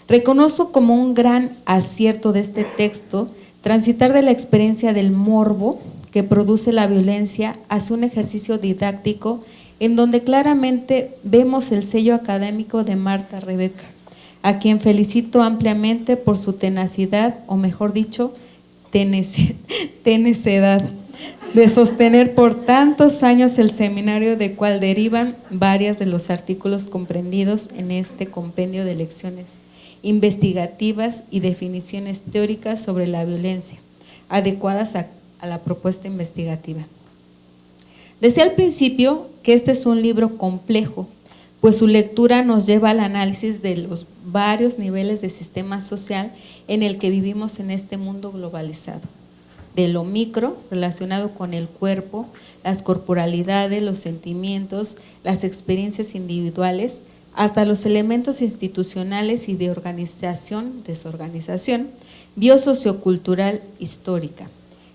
Reconozco como un gran acierto de este texto transitar de la experiencia del morbo que produce la violencia hacia un ejercicio didáctico en donde claramente vemos el sello académico de Marta Rebeca, a quien felicito ampliamente por su tenacidad, o mejor dicho, tenacidad, de sostener por tantos años el seminario de cual derivan varias de los artículos comprendidos en este compendio de lecciones investigativas y definiciones teóricas sobre la violencia, adecuadas a la propuesta investigativa. Decía al principio que este es un libro complejo, pues su lectura nos lleva al análisis de los varios niveles de sistema social en el que vivimos en este mundo globalizado. De lo micro, relacionado con el cuerpo, las corporalidades, los sentimientos, las experiencias individuales, hasta los elementos institucionales y de organización, desorganización, biosociocultural, histórica,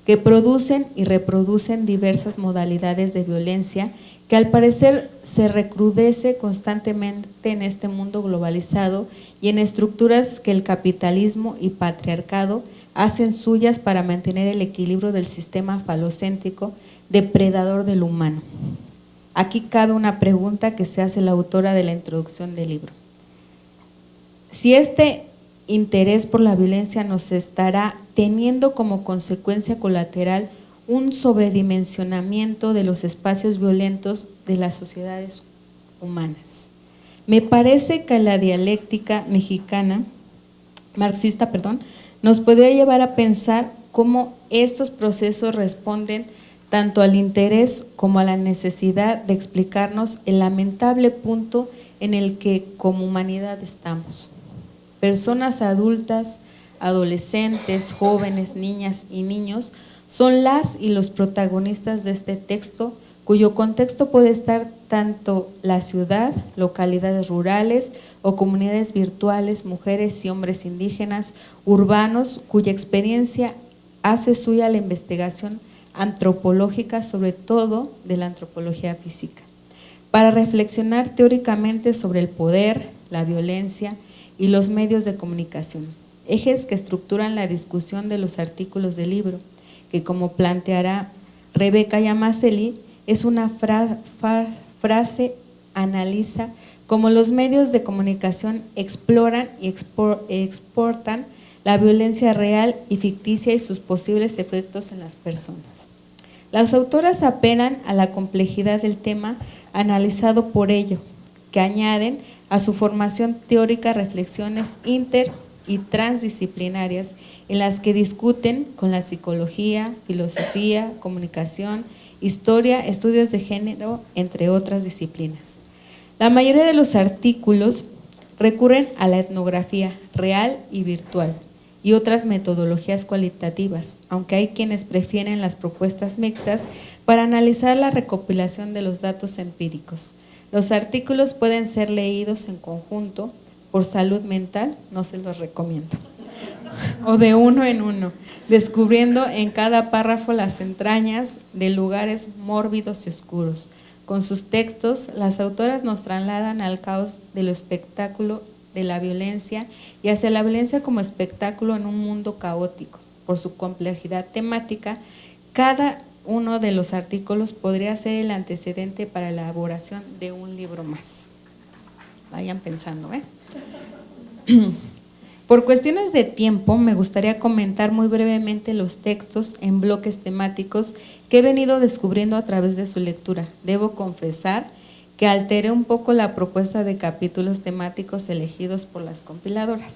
que producen y reproducen diversas modalidades de violencia que al parecer se recrudece constantemente en este mundo globalizado y en estructuras que el capitalismo y patriarcado hacen suyas para mantener el equilibrio del sistema falocéntrico depredador del humano. Aquí cabe una pregunta que se hace la autora de la introducción del libro. Si este interés por la violencia nos estará teniendo como consecuencia colateral un sobredimensionamiento de los espacios violentos de las sociedades humanas. Me parece que la dialéctica marxista, nos podría llevar a pensar cómo estos procesos responden tanto al interés como a la necesidad de explicarnos el lamentable punto en el que como humanidad estamos. personas adultas, adolescentes, jóvenes, niñas y niños son las y los protagonistas de este texto, cuyo contexto puede estar tanto la ciudad, localidades rurales o comunidades virtuales, mujeres y hombres indígenas, urbanos, cuya experiencia hace suya la investigación antropológica, sobre todo de la antropología física, para reflexionar teóricamente sobre el poder, la violencia y los medios de comunicación, ejes que estructuran la discusión de los artículos del libro, que como planteará Rebeca Yamaseli, es una frase analiza cómo los medios de comunicación exploran y exportan la violencia real y ficticia y sus posibles efectos en las personas. Las autoras apelan a la complejidad del tema analizado por ello, que añaden a su formación teórica reflexiones inter y transdisciplinarias en las que discuten con la psicología, filosofía, comunicación, historia, estudios de género, entre otras disciplinas. La mayoría de los artículos recurren a la etnografía real y virtual y otras metodologías cualitativas, aunque hay quienes prefieren las propuestas mixtas para analizar la recopilación de los datos empíricos. Los artículos pueden ser leídos en conjunto por salud mental, no se los recomiendo, o de uno en uno, descubriendo en cada párrafo las entrañas de lugares mórbidos y oscuros. Con sus textos, las autoras nos trasladan al caos del espectáculo de la violencia y hacia la violencia como espectáculo en un mundo caótico. Por su complejidad temática, cada uno de los artículos podría ser el antecedente para la elaboración de un libro más. Vayan pensando, ¿eh? Por cuestiones de tiempo, me gustaría comentar muy brevemente los textos en bloques temáticos que he venido descubriendo a través de su lectura. Debo confesar que alteré un poco la propuesta de capítulos temáticos elegidos por las compiladoras.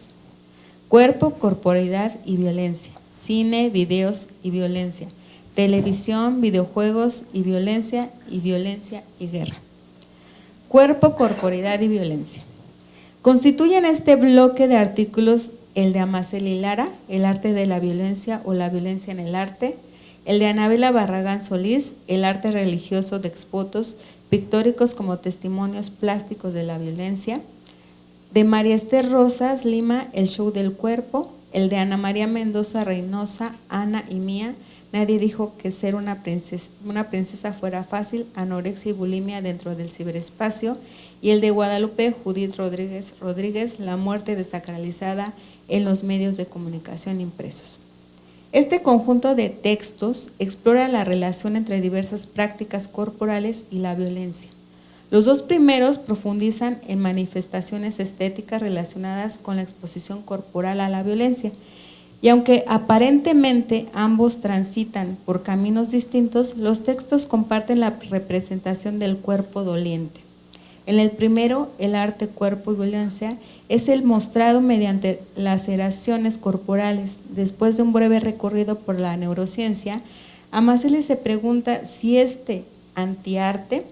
Cuerpo, corporeidad y violencia, cine, videos y violencia, televisión, videojuegos y violencia y guerra. Cuerpo, corporeidad y violencia. Constituyen este bloque de artículos el de Yamaseli Lara, El arte de la violencia o la violencia en el arte, el de Anabela Barragán Solís, El arte religioso de exvotos pictóricos como testimonios plásticos de la violencia, de María Esther Rosas Lima, El show del cuerpo, el de Ana María Mendoza Reynosa, Ana y Mía, Nadie dijo que ser una princesa fuera fácil, anorexia y bulimia dentro del ciberespacio, y el de Guadalupe Judith Rodríguez, La muerte desacralizada en los medios de comunicación impresos. Este conjunto de textos explora la relación entre diversas prácticas corporales y la violencia. Los dos primeros profundizan en manifestaciones estéticas relacionadas con la exposición corporal a la violencia, y aunque aparentemente ambos transitan por caminos distintos, los textos comparten la representación del cuerpo doliente. En el primero, El arte, cuerpo y violencia, es el mostrado mediante laceraciones corporales. Después de un breve recorrido por la neurociencia, Yamaseli se pregunta si este antiarte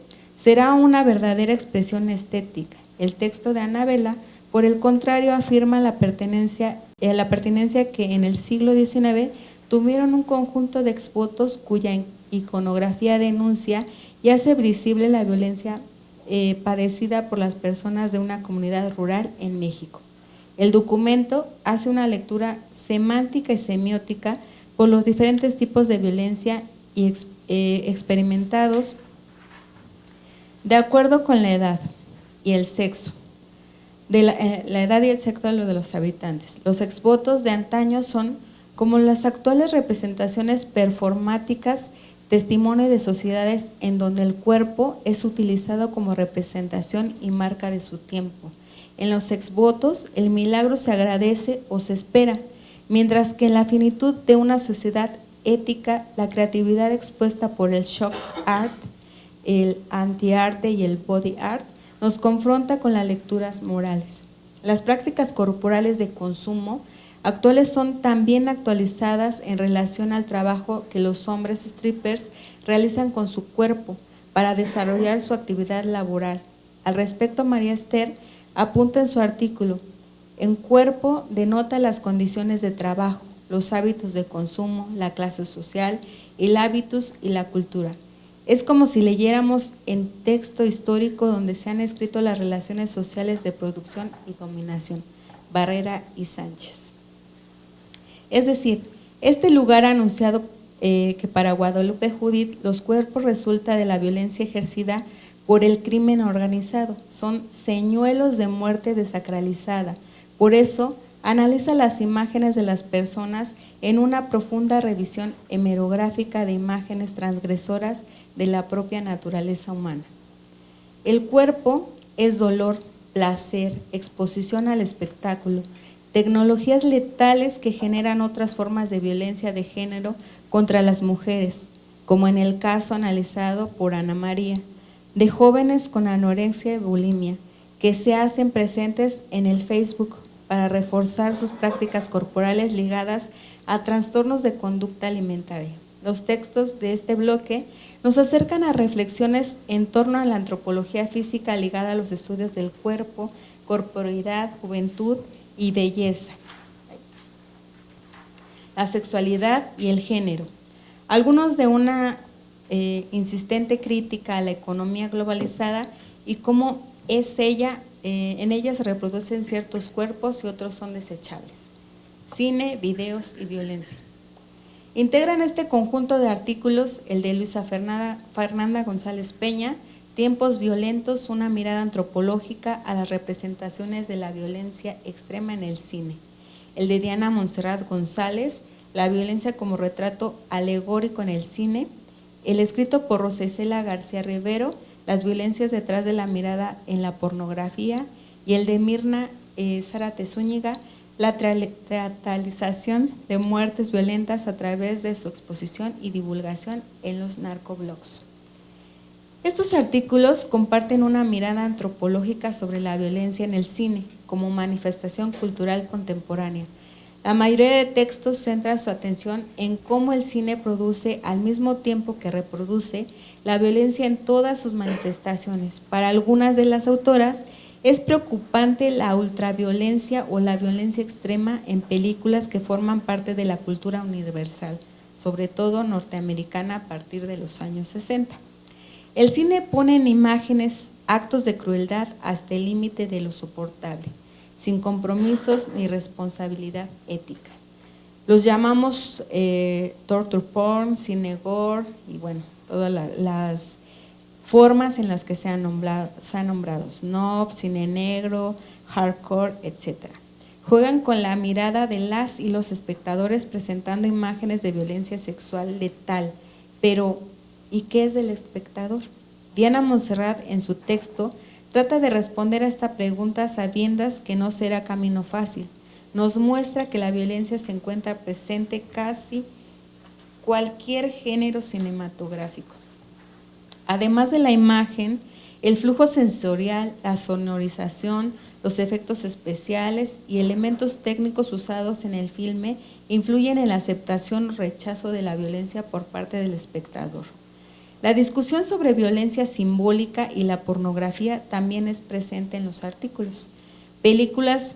será una verdadera expresión estética. El texto de Anabela, por el contrario, afirma la pertinencia que en el siglo XIX tuvieron un conjunto de exvotos cuya iconografía denuncia y hace visible la violencia padecida por las personas de una comunidad rural en México. El documento hace una lectura semántica y semiótica por los diferentes tipos de violencia y experimentados de acuerdo con la edad y el sexo. De la edad y el sexo de los habitantes. Los exvotos de antaño son, como las actuales representaciones performáticas, testimonio de sociedades en donde el cuerpo es utilizado como representación y marca de su tiempo. En los exvotos, el milagro se agradece o se espera, mientras que en la finitud de una sociedad ética, la creatividad expuesta por el shock art, el anti-arte y el body art, nos confronta con las lecturas morales. Las prácticas corporales de consumo actuales son también actualizadas en relación al trabajo que los hombres strippers realizan con su cuerpo para desarrollar su actividad laboral. Al respecto, María Esther apunta en su artículo: En cuerpo denota las condiciones de trabajo, los hábitos de consumo, la clase social, el hábitus y la cultura. Es como si leyéramos en texto histórico donde se han escrito las relaciones sociales de producción y dominación. Barrera y Sánchez. Es decir, este lugar ha anunciado que para Guadalupe Judith los cuerpos resulta de la violencia ejercida por el crimen organizado, son señuelos de muerte desacralizada. Por eso, analiza las imágenes de las personas en una profunda revisión hemerográfica de imágenes transgresoras de la propia naturaleza humana. El cuerpo es dolor, placer, exposición al espectáculo, tecnologías letales que generan otras formas de violencia de género contra las mujeres, como en el caso analizado por Ana María, de jóvenes con anorexia y bulimia, que se hacen presentes en el Facebook para reforzar sus prácticas corporales ligadas a trastornos de conducta alimentaria. Los textos de este bloque nos acercan a reflexiones en torno a la antropología física ligada a los estudios del cuerpo, corporeidad, juventud y belleza, la sexualidad y el género. Algunos de una insistente crítica a la economía globalizada y cómo es ella, en ella se reproducen ciertos cuerpos y otros son desechables. Cine, videos y violencia. Integran este conjunto de artículos el de Luisa Fernanda González Peña, Tiempos violentos, una mirada antropológica a las representaciones de la violencia extrema en el cine. El de Diana Montserrat González, La violencia como retrato alegórico en el cine. El escrito por Rosa Isela García Rivero, Las violencias detrás de la mirada en la pornografía. Y el de Mirna Zárate Zúñiga, La teatralización de muertes violentas a través de su exposición y divulgación en los narcoblogs. Estos artículos comparten una mirada antropológica sobre la violencia en el cine como manifestación cultural contemporánea. La mayoría de textos centra su atención en cómo el cine produce al mismo tiempo que reproduce la violencia en todas sus manifestaciones. Para algunas de las autoras es preocupante la ultraviolencia o la violencia extrema en películas que forman parte de la cultura universal, sobre todo norteamericana a partir de los años 60. El cine pone en imágenes actos de crueldad hasta el límite de lo soportable, sin compromisos ni responsabilidad ética. Los llamamos torture porn, cine gore y bueno, todas las formas en las que se han nombrado, snuff, cine negro, hardcore, etc. Juegan con la mirada de las y los espectadores presentando imágenes de violencia sexual letal, pero ¿y qué es del espectador? Diana Montserrat en su texto trata de responder a esta pregunta sabiendas que no será camino fácil. Nos muestra que la violencia se encuentra presente casi cualquier género cinematográfico. Además de la imagen, el flujo sensorial, la sonorización, los efectos especiales y elementos técnicos usados en el filme influyen en la aceptación o rechazo de la violencia por parte del espectador. La discusión sobre violencia simbólica y la pornografía también es presente en los artículos. Películas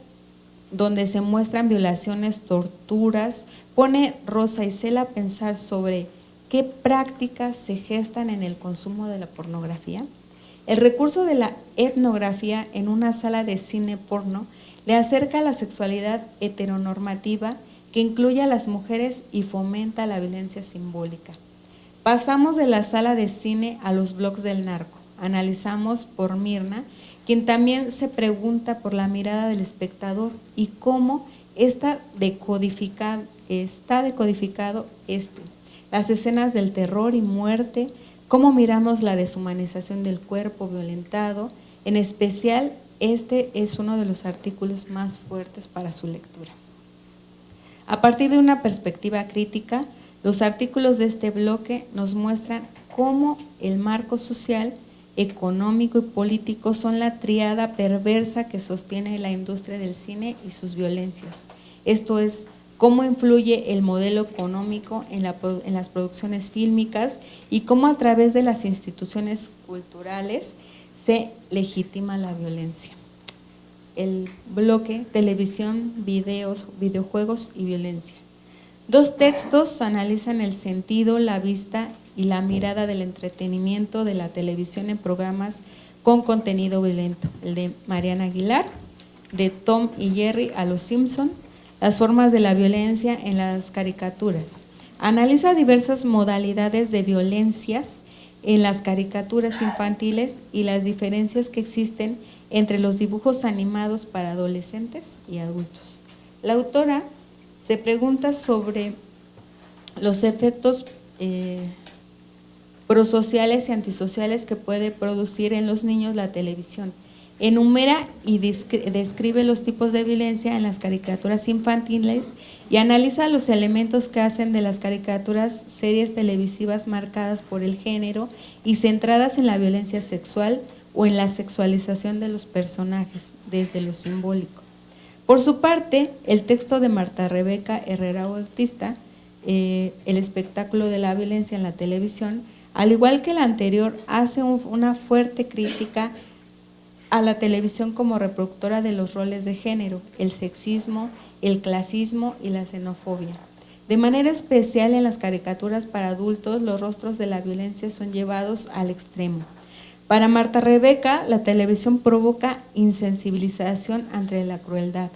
donde se muestran violaciones, torturas, pone Rosa Isela a pensar sobre qué prácticas se gestan en el consumo de la pornografía. El recurso de la etnografía en una sala de cine porno le acerca a la sexualidad heteronormativa que incluye a las mujeres y fomenta la violencia simbólica. Pasamos de la sala de cine a los blogs del narco. Analizamos por Mirna, quien también se pregunta por la mirada del espectador y cómo está decodificado las escenas del terror y muerte, cómo miramos la deshumanización del cuerpo violentado. En especial, este es uno de los artículos más fuertes para su lectura. A partir de una perspectiva crítica, los artículos de este bloque nos muestran cómo el marco social, económico y político son la tríada perversa que sostiene la industria del cine y sus violencias. Esto es, cómo influye el modelo económico en las producciones fílmicas y cómo a través de las instituciones culturales se legitima la violencia. el bloque Televisión, videojuegos y violencia. 2 textos analizan el sentido, la vista y la mirada del entretenimiento de la televisión en programas con contenido violento. El de Mariana Aguilar, de Tom y Jerry a los Simpson, las formas de la violencia en las caricaturas. Analiza diversas modalidades de violencias en las caricaturas infantiles y las diferencias que existen entre los dibujos animados para adolescentes y adultos. La autora se pregunta sobre los efectos prosociales y antisociales que puede producir en los niños la televisión. Enumera y describe los tipos de violencia en las caricaturas infantiles y analiza los elementos que hacen de las caricaturas series televisivas marcadas por el género y centradas en la violencia sexual o en la sexualización de los personajes, desde lo simbólico. Por su parte, el texto de Marta Rebeca Herrera Bautista, El espectáculo de la violencia en la televisión, al igual que el anterior, hace una fuerte crítica a la televisión como reproductora de los roles de género, el sexismo, el clasismo y la xenofobia. De manera especial en las caricaturas para adultos, los rostros de la violencia son llevados al extremo. Para Marta Rebeca, la televisión provoca insensibilización ante la crueldad,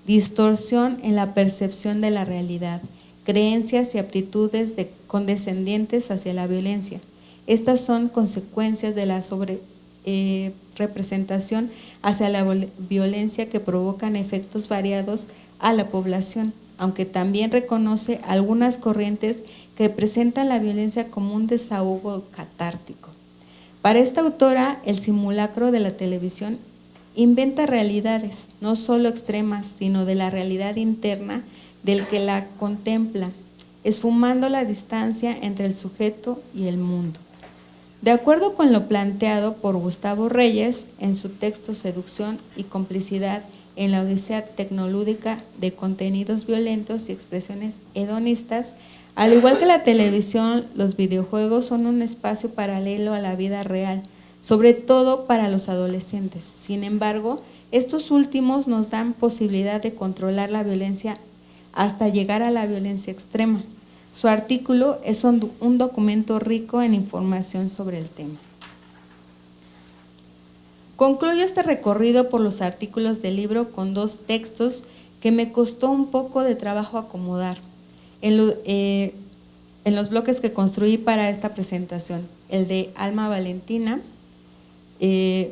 distorsión en la percepción de la realidad, creencias y aptitudes condescendientes hacia la violencia. Estas son consecuencias de la representación hacia la violencia que provocan efectos variados a la población, aunque también reconoce algunas corrientes que presentan la violencia como un desahogo catártico. Para esta autora, el simulacro de la televisión inventa realidades, no solo extremas, sino de la realidad interna del que la contempla, esfumando la distancia entre el sujeto y el mundo. De acuerdo con lo planteado por Gustavo Reyes en su texto Seducción y complicidad en la odisea tecnolúdica de contenidos violentos y expresiones hedonistas, al igual que la televisión, los videojuegos son un espacio paralelo a la vida real, sobre todo para los adolescentes. Sin embargo, estos últimos nos dan posibilidad de controlar la violencia hasta llegar a la violencia extrema. Su artículo es un documento rico en información sobre el tema. Concluyo este recorrido por los artículos del libro con 2 textos que me costó un poco de trabajo acomodar en los bloques que construí para esta presentación. El de Alma Valentina,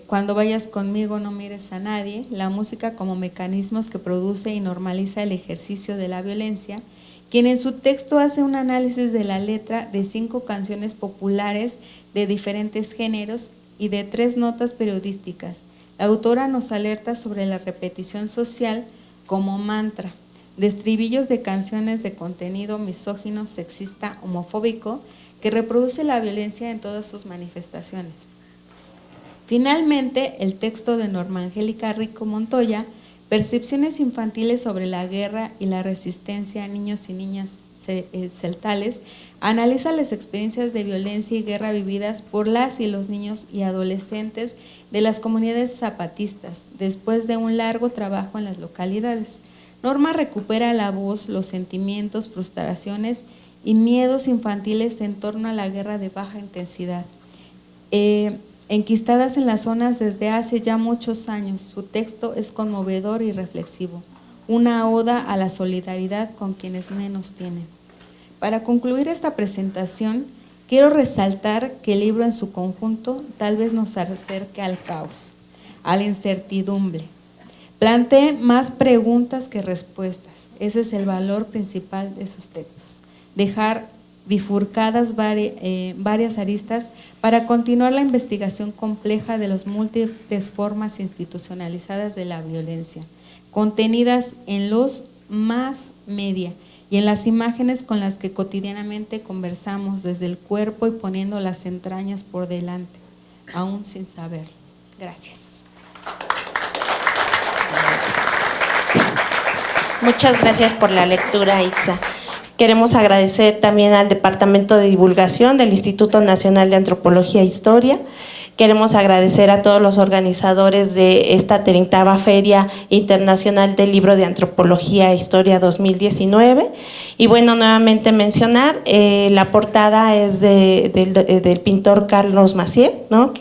Cuando vayas conmigo no mires a nadie, la música como mecanismos que produce y normaliza el ejercicio de la violencia, quien en su texto hace un análisis de la letra de 5 canciones populares de diferentes géneros y de 3 notas periodísticas. La autora nos alerta sobre la repetición social como mantra, de estribillos de canciones de contenido misógino, sexista, homofóbico, que reproduce la violencia en todas sus manifestaciones. Finalmente, el texto de Norma Angélica Rico Montoya, Percepciones infantiles sobre la guerra y la resistencia a niños y niñas celtales, analiza las experiencias de violencia y guerra vividas por las y los niños y adolescentes de las comunidades zapatistas, después de un largo trabajo en las localidades. Norma recupera la voz, los sentimientos, frustraciones y miedos infantiles en torno a la guerra de baja intensidad, enquistadas en las zonas desde hace ya muchos años. Su texto es conmovedor y reflexivo, una oda a la solidaridad con quienes menos tienen. Para concluir esta presentación, quiero resaltar que el libro en su conjunto tal vez nos acerque al caos, a la incertidumbre. Planteé más preguntas que respuestas. Ese es el valor principal de sus textos, dejar bifurcadas varias aristas para continuar la investigación compleja de las múltiples formas institucionalizadas de la violencia, contenidas en los más media y en las imágenes con las que cotidianamente conversamos desde el cuerpo y poniendo las entrañas por delante, aún sin saberlo. Gracias. Muchas gracias por la lectura, Itza. Queremos agradecer también al Departamento de Divulgación del Instituto Nacional de Antropología e Historia, Queremos agradecer a todos los organizadores de esta 30ª Feria Internacional del Libro de Antropología e Historia 2019. Y bueno, nuevamente mencionar, la portada es del pintor Carlos Massieu, ¿no?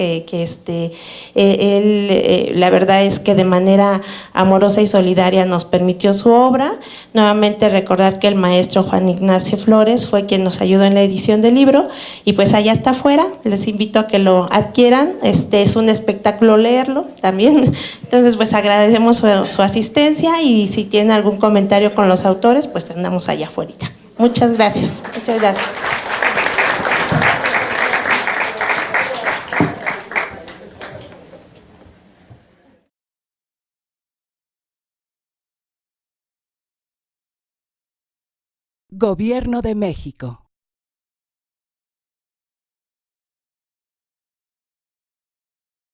Él, la verdad es que de manera amorosa y solidaria nos permitió su obra. Nuevamente recordar que el maestro Juan Ignacio Flores fue quien nos ayudó en la edición del libro, y pues allá está afuera, les invito a que lo adquieran, es un espectáculo leerlo también. Entonces pues agradecemos su asistencia, y si tienen algún comentario con los autores, pues andamos allá afuera. Muchas gracias. Muchas gracias. Gobierno de México.